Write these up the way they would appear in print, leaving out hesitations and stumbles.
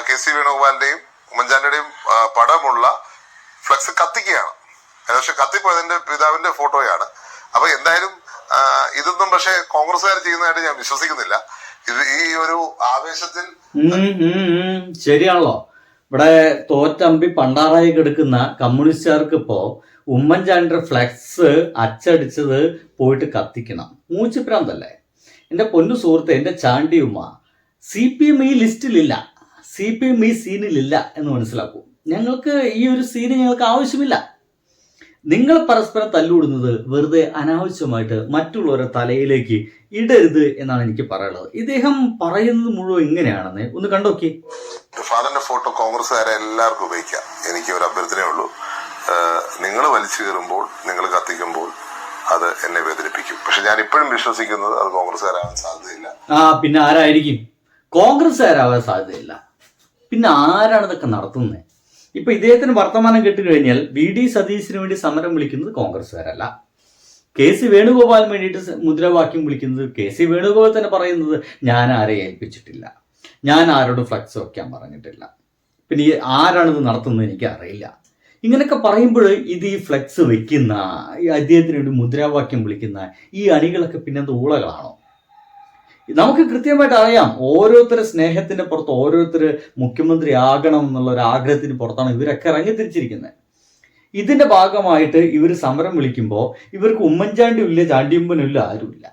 KC വേണുഗോപാലിന്റെയും ഉമ്മൻചാണ്ടിയുടെയും പടമുള്ള flux കത്തിക്കുകയാണ്. ഏകദേശം കത്തിപ്പോയതിന്റെ പിതാവിന്റെ ഫോട്ടോയാണ്. അപ്പൊ എന്തായാലും ഇതൊന്നും പക്ഷെ കോൺഗ്രസ്സുകാർ ചെയ്യുന്നതായിട്ട് ഞാൻ വിശ്വസിക്കുന്നില്ല. ഇത് ഈ ഒരു ആവേശത്തിൽ ശരിയാണല്ലോ. ഇവിടെ തോറ്റമ്പി പണ്ടാറായി കിടക്കുന്ന കമ്മ്യൂണിസ്റ്റുകാർക്ക് ഇപ്പോ ഉമ്മൻചാണ്ടിയുടെ ഫ്ലെക്സ് അച്ചടിച്ചത് പോയിട്ട് കത്തിക്കണം. മൂച്ചിപ്രാന്തല്ലേ എന്റെ പൊന്നു സുഹൃത്തെ, എന്റെ ചാണ്ടിയുമ്മ. CPM ഈ ലിസ്റ്റിലില്ല, CPM ഈ സീനിലില്ല എന്ന് മനസ്സിലാക്കൂ. ഞങ്ങൾക്ക് ഈ ഒരു സീന് ഞങ്ങൾക്ക് ആവശ്യമില്ല. നിങ്ങൾ പരസ്പരം തല്ലുകൂടുന്നത് വെറുതെ അനാവശ്യമായിട്ട് മറ്റുള്ളവരുടെ തലയിലേക്ക് ഇടരുത് എന്നാണ് എനിക്ക് പറയാനുള്ളത്. ഇദ്ദേഹം പറയുന്നത് മുഴുവൻ ഇങ്ങനെയാണെന്ന് ഒന്ന് കണ്ടോക്കി. ഫാദറിന്റെ ഫോട്ടോ കോൺഗ്രസ്സുകാരെ എല്ലാവർക്കും ഉപയോഗിക്കാം. എനിക്ക് ഒരു അഭ്യർത്ഥനയേ ഉള്ളൂ. നിങ്ങൾ വലിച്ചു കയറുമ്പോൾ, നിങ്ങൾ കത്തിക്കുമ്പോൾ അത് എന്നെ വേദനിപ്പിക്കും. പക്ഷെ ഞാൻ ഇപ്പോഴും വിശ്വസിക്കുന്നത് അത് കോൺഗ്രസ്സുകാരാവാൻ സാധ്യതയില്ല. പിന്നെ ആരായിരിക്കും? കോൺഗ്രസ്സുകാരാവാൻ സാധ്യതയില്ല. പിന്നെ ആരാണ് ഇതൊക്കെ നടത്തുന്നത്? ഇപ്പൊ ഇദ്ദേഹത്തിന് വർത്തമാനം കേട്ടുകഴിഞ്ഞാൽ VD സതീശിന് വേണ്ടി സമരം വിളിക്കുന്നത് കോൺഗ്രസ്സുകാരല്ല, KC വേണുഗോപാലിന് വേണ്ടിയിട്ട് മുദ്രാവാക്യം വിളിക്കുന്നത് KC വേണുഗോപാൽ തന്നെ പറയുന്നത് ഞാൻ ആരെ ഏൽപ്പിച്ചിട്ടില്ല, ഞാൻ ആരോടും ഫ്ലക്സ് വയ്ക്കാൻ പറഞ്ഞിട്ടില്ല. പിന്നെ ഈ ആരാണിത് നടത്തുന്നത് എനിക്ക് അറിയില്ല. ഇങ്ങനെയൊക്കെ പറയുമ്പോൾ ഇത് ഈ ഫ്ലെക്സ് വെക്കുന്ന, ഈ അദ്ദേഹത്തിന് വേണ്ടി മുദ്രാവാക്യം വിളിക്കുന്ന ഈ അണികളൊക്കെ പിന്നെന്ത് ഊളകളാണോ? നമുക്ക് കൃത്യമായിട്ട് അറിയാം, ഓരോരുത്തരുടെ സ്നേഹത്തിന്റെ പുറത്ത്, ഓരോരുത്തർ മുഖ്യമന്ത്രി ആകണം എന്നുള്ള ഒരു ആഗ്രഹത്തിന് പുറത്താണ് ഇവരൊക്കെ ഇറങ്ങിത്തിരിച്ചിരിക്കുന്നത്. ഇതിന്റെ ഭാഗമായിട്ട് ഇവർ സമരം വിളിക്കുമ്പോൾ ഇവർക്ക് ഉമ്മൻചാണ്ടിയും ഇല്ല, ചാണ്ടിയമ്പനും ഇല്ല, ആരുമില്ല.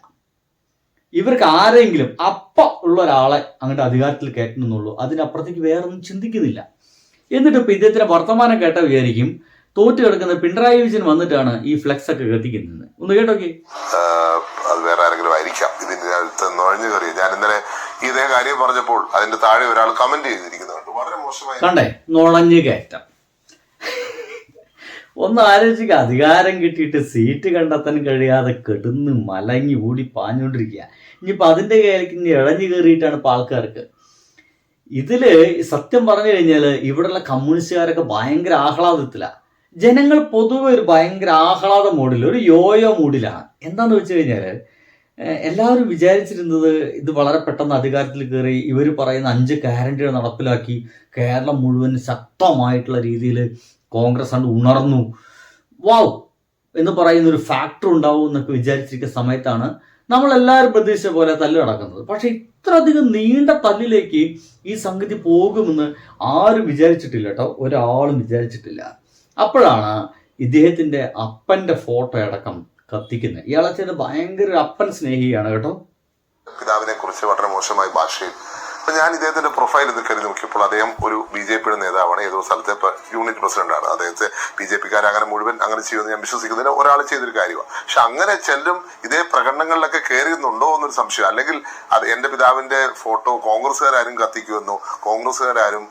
ഇവർക്ക് ആരെങ്കിലും ഉള്ള ഒരാളെ അങ്ങോട്ട് അധികാരത്തിൽ കയറ്റണമെന്നുള്ളൂ. അതിനപ്പുറത്തേക്ക് വേറെ ഒന്നും ചിന്തിക്കുന്നില്ല. എന്നിട്ട് ഇപ്പൊ ഇദ്ദേഹത്തിന്റെ വർത്തമാനം കേട്ട വിചാരിക്കും തോറ്റു കിടക്കുന്ന പിണറായി വിജയൻ വന്നിട്ടാണ് ഈ ഫ്ലെക്സ് ഒക്കെ കത്തിക്കുന്നത്. ഒന്ന് കേട്ടോക്കെ. അത് വേറെ ആരെങ്കിലും ആയിരിക്കാം ഇതിന്റെ അടുത്ത് നുഴഞ്ഞു കയറി. ഞാൻ ഇന്നലെ ഇതേ കാര്യം പറഞ്ഞപ്പോൾ അതിന്റെ താഴെ ഒരാൾ കമന്റ് ചെയ്തിരിക്കുന്നുണ്ട്, വളരെ മോശമായി. കണ്ടേ, നുഴഞ്ഞു കയറ്റം. ഒന്ന് ആലോചിക്കുക, അധികാരം കിട്ടിയിട്ട് സീറ്റ് കണ്ടെത്താൻ കഴിയാതെ കെടുന്ന് മലങ്ങി ഓടി പാഞ്ഞുകൊണ്ടിരിക്കുക. ഇനിയിപ്പോ അതിന്റെ കയ്യിലേക്ക് ഇനി ഇഴഞ്ഞു കയറിയിട്ടാണ് ഇപ്പൊ ആൾക്കാർക്ക്. ഇതില് സത്യം പറഞ്ഞു കഴിഞ്ഞാല് ഇവിടെയുള്ള കമ്മ്യൂണിസ്റ്റുകാരൊക്കെ ഭയങ്കര ആഹ്ലാദത്തിലാണ്. ജനങ്ങൾ പൊതുവെ ഒരു ഭയങ്കര ആഹ്ലാദ മൂഡിൽ, ഒരു യോയോ മൂഡിലാണ്. എന്താന്ന് വെച്ച് കഴിഞ്ഞാല് എല്ലാവരും വിചാരിച്ചിരുന്നത് ഇത് വളരെ പെട്ടെന്ന് അധികാരത്തിൽ കയറി ഇവർ പറയുന്ന 5 ഗ്യാരണ്ടികൾ നടപ്പിലാക്കി കേരളം മുഴുവൻ ശക്തമായിട്ടുള്ള രീതിയിൽ കോൺഗ്രസ് കണ്ട് ഉണർന്നു, വാവ് എന്ന് പറയുന്ന ഒരു ഫാക്ടർ ഉണ്ടാവും എന്നൊക്കെ വിചാരിച്ചിരിക്കുന്ന സമയത്താണ് നമ്മളെല്ലാവരും പ്രതീക്ഷിച്ച പോലെ തല്ല് നടക്കുന്നത്. പക്ഷെ ഇത്രയധികം നീണ്ട തല്ലിലേക്ക് ഈ സംഗതി പോകുമെന്ന് ആരും വിചാരിച്ചിട്ടില്ല കേട്ടോ, ഒരാളും വിചാരിച്ചിട്ടില്ല. അപ്പോഴാണ് ഇദ്ദേഹത്തിന്റെ അപ്പന്റെ ഫോട്ടോ അടക്കം കത്തിക്കുന്നത്. ഇയാളെ ചെയ്ത് ഭയങ്കര അപ്പൻ സ്നേഹിയാണ് കേട്ടോ. പിതാവിനെ കുറിച്ച് വളരെ മോശമായ ഭാഷയിൽ. അപ്പൊ ഞാൻ ഇദ്ദേഹത്തിന്റെ പ്രൊഫൈൽ ഇത് കരുതി നോക്കിയപ്പോൾ അദ്ദേഹം ഒരു BJPയുടെ നേതാവാണ്, ഏതോ സ്ഥലത്തെ യൂണിറ്റ് പ്രസിഡന്റാണ്. അദ്ദേഹത്തെ BJPക്കാർ അങ്ങനെ മുഴുവൻ അങ്ങനെ ചെയ്യുമെന്ന് ഞാൻ വിശ്വസിക്കുന്നില്ല. ഒരാൾ ചെയ്തൊരു കാര്യമാണ്. പക്ഷെ അങ്ങനെ ചെല്ലും ഇതേ പ്രകടനങ്ങളിലൊക്കെ കയറിയുന്നുണ്ടോ എന്നൊരു സംശയം. അല്ലെങ്കിൽ അത് എന്റെ പിതാവിന്റെ ഫോട്ടോ കോൺഗ്രസ്സുകാരും കത്തിക്കുമെന്നോ കോൺഗ്രസ്സുകാരും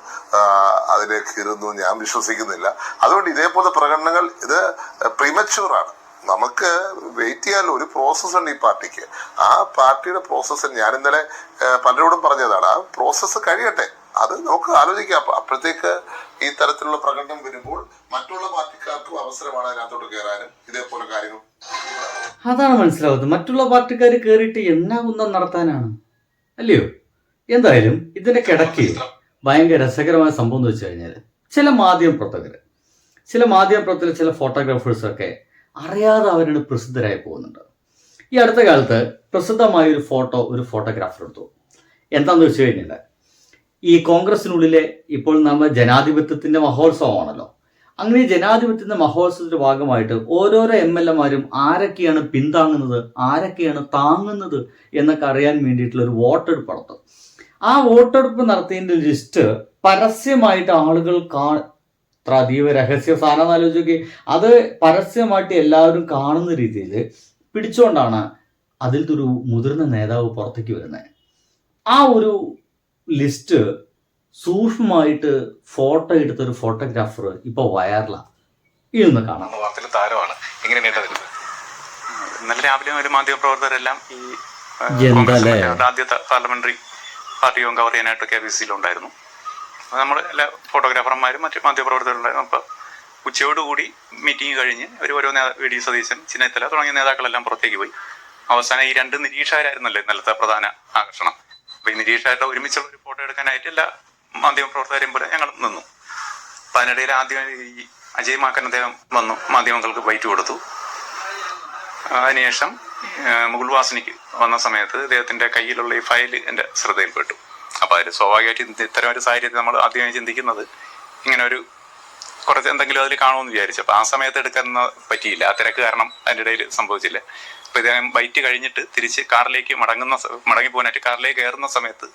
അതിലേക്ക് കയറുന്നു ഞാൻ വിശ്വസിക്കുന്നില്ല. അതുകൊണ്ട് ഇതേപോലെ പ്രകടനങ്ങൾ ഇത് പ്രീമച്യൂറാണ്. നമുക്ക് വെയിറ്റ് ചെയ്യാനുള്ള ഒരു പ്രോസസ് ഉണ്ട് ഈ പാർട്ടിക്ക്. ആ പാർട്ടിയുടെ പ്രോസസ്സ് ഞാൻ ഇന്നലെ പലരോടും പറഞ്ഞതാണ്. ആ പ്രോസസ്സ് കഴിയട്ടെ, അത് നമുക്ക് ആലോചിക്കാം. അപ്പോഴത്തേക്ക് ഈ തരത്തിലുള്ള പ്രകടനം വരുമ്പോൾ മറ്റുള്ള പാർട്ടിക്കാർക്കും അവസരമാണ് അതിനകത്തോട്ട് കയറാനും ഇതേപോലെ കാര്യങ്ങൾ. അതാണ് മനസ്സിലാവുന്നത്. മറ്റുള്ള പാർട്ടിക്കാർ കയറിയിട്ട് എന്നാ കുന്തം നടത്താനാണ്, അല്ലയോ? എന്തായാലും ഇതിന്റെ കിടക്ക് ഭയങ്കര രസകരമായ സംഭവം എന്ന് വെച്ച് കഴിഞ്ഞാൽ ചില മാധ്യമപ്രവർത്തകർ, ചില ഫോട്ടോഗ്രാഫേഴ്സൊക്കെ അറിയാതെ അവരുടെ പ്രസിദ്ധരായി പോകുന്നുണ്ട്. ഈ അടുത്ത കാലത്ത് പ്രസിദ്ധമായ ഒരു ഫോട്ടോഗ്രാഫർ എടുത്തു. എന്താന്ന് വെച്ച് കഴിഞ്ഞാൽ ഈ കോൺഗ്രസിനുള്ളിലെ ഇപ്പോൾ നമ്മൾ ജനാധിപത്യത്തിന്റെ മഹോത്സവമാണല്ലോ. അങ്ങനെ ഈ ജനാധിപത്യത്തിന്റെ മഹോത്സവത്തിന്റെ ഭാഗമായിട്ട് ഓരോരോ MLA-മാരും ആരൊക്കെയാണ് പിന്താങ്ങുന്നത്, ആരൊക്കെയാണ് താങ്ങുന്നത് എന്നൊക്കെ അറിയാൻ വേണ്ടിയിട്ടുള്ള ഒരു വോട്ടെടുപ്പ് നടത്തും. ആ വോട്ടെടുപ്പ് നടത്തിയതിന്റെ ലിസ്റ്റ് പരസ്യമായിട്ട് ആളുകൾ അതീവ രഹസ്യ സാധനം ആലോചിക്കുക. അത് പരസ്യമായിട്ട് എല്ലാവരും കാണുന്ന രീതിയിൽ പിടിച്ചുകൊണ്ടാണ് അതിലത്തെ ഒരു മുതിർന്ന നേതാവ് പുറത്തേക്ക് വരുന്നത്. ആ ഒരു ലിസ്റ്റ് സൂക്ഷ്മമായിട്ട് ഫോട്ടോ എടുത്തൊരു ഫോട്ടോഗ്രാഫർ ഇപ്പൊ വൈറലാണ്. ഇതൊന്ന് കാണാം. വാർത്തയിൽ താരമാണ്. എങ്ങനെയാണ് ഇന്നലെ രാവിലെ ഒരു മാധ്യമപ്രവർത്തകരെല്ലാം ഈ ആദ്യത്തെ പാർലമെന്ററി പാർട്ടി യോഗം കവർ ചെയ്യാനായിട്ട് KBC-യിലുണ്ടായിരുന്നു. നമ്മൾ എല്ലാ ഫോട്ടോഗ്രാഫർമാരും മറ്റ് മാധ്യമപ്രവർത്തകരുണ്ടായിരുന്നു. അപ്പോൾ ഉച്ചയോടുകൂടി മീറ്റിംഗ് കഴിഞ്ഞ് ഓരോ VD സതീശൻ, ചെന്നിത്തല തുടങ്ങിയ നേതാക്കളെല്ലാം പുറത്തേക്ക് പോയി. അവസാനം ഈ 2 നിരീക്ഷകരായിരുന്നല്ലോ ഇന്നലത്തെ പ്രധാന ആകർഷണം. അപ്പോൾ ഈ നിരീക്ഷകരുടെ ഒരുമിച്ചുള്ള ഒരു ഫോട്ടോ എടുക്കാനായിട്ട് എല്ലാ മാധ്യമപ്രവർത്തകരെയും പോലെ ഞങ്ങൾ നിന്നു. അപ്പൊ അതിനിടയിൽ ആദ്യം ഈ അജയ് മാക്കൻ അദ്ദേഹം വന്നു, മാധ്യമങ്ങൾക്ക് ബൈറ്റ് കൊടുത്തു. അതിനുശേഷം മുകുൾ വാസനിക്ക് വന്ന സമയത്ത് അദ്ദേഹത്തിന്റെ കയ്യിലുള്ള ഈ ഫയൽ എന്റെ ശ്രദ്ധയിൽപ്പെട്ടു. അപ്പൊ അതിൽ സ്വാഭാവികമായിട്ട് ഇത്തരം ഒരു സാഹചര്യത്തിൽ നമ്മൾ ആദ്യമായി ചിന്തിക്കുന്നത് ഇങ്ങനെ ഒരു കുറച്ച് എന്തെങ്കിലും അതിൽ കാണുമെന്ന് വിചാരിച്ചു. അപ്പൊ ആ സമയത്ത് എടുക്കാൻ പറ്റിയില്ല, ആ തിരക്ക് കാരണം അതിന്റെ ഇടയിൽ സംഭവിച്ചില്ല. അപ്പൊ ഇദ്ദേഹം ബൈറ്റ് കഴിഞ്ഞിട്ട് തിരിച്ച് കാറിലേക്ക് മടങ്ങി പോകാനായിട്ട് കാറിലേക്ക് കയറുന്ന സമയത്ത്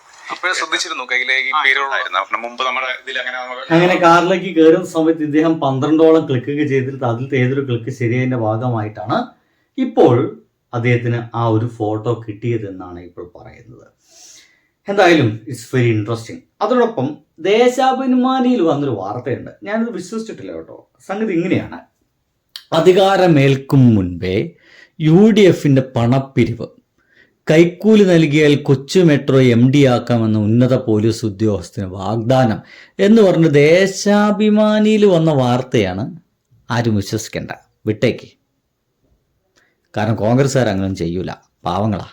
ശ്രദ്ധിച്ചിരുന്നു കയ്യിലേക്ക് പേരുള്ളായിരുന്നു. മുമ്പ് നമ്മുടെ ഇതിൽ അങ്ങനെ കാറിലേക്ക് കയറുന്ന സമയത്ത് ഇദ്ദേഹം 12ഓളം ക്ലിക്ക് ചെയ്തിട്ട് അതിലത്തെ ഏതൊരു ക്ലിക്ക് ശരിയതിന്റെ ഭാഗമായിട്ടാണ് ഇപ്പോൾ അദ്ദേഹത്തിന് ആ ഒരു ഫോട്ടോ കിട്ടിയതെന്നാണ് ഇപ്പോൾ പറയുന്നത്. എന്തായാലും ഇറ്റ്സ് വെരി ഇൻട്രസ്റ്റിംഗ്. അതോടൊപ്പം ദേശാഭിമാനിയിൽ വന്നൊരു വാർത്തയുണ്ട്, ഞാനത് വിശ്വസിച്ചിട്ടില്ല കേട്ടോ. സംഗതി ഇങ്ങനെയാണ്: അധികാരമേൽക്കും മുൻപേ UDFന്റെ പണപ്പിരിവ്, കൈക്കൂലി നൽകിയാൽ കൊച്ചു മെട്രോ MD ആക്കാമെന്ന ഉന്നത പോലീസ് ഉദ്യോഗസ്ഥന് വാഗ്ദാനം എന്ന് പറഞ്ഞ് ദേശാഭിമാനിയിൽ വന്ന വാർത്തയാണ്. ആരും വിശ്വസിക്കേണ്ട, വിട്ടേക്ക്. കാരണം കോൺഗ്രസ്സുകാർ അങ്ങനെ ചെയ്യൂല, പാവങ്ങളാ.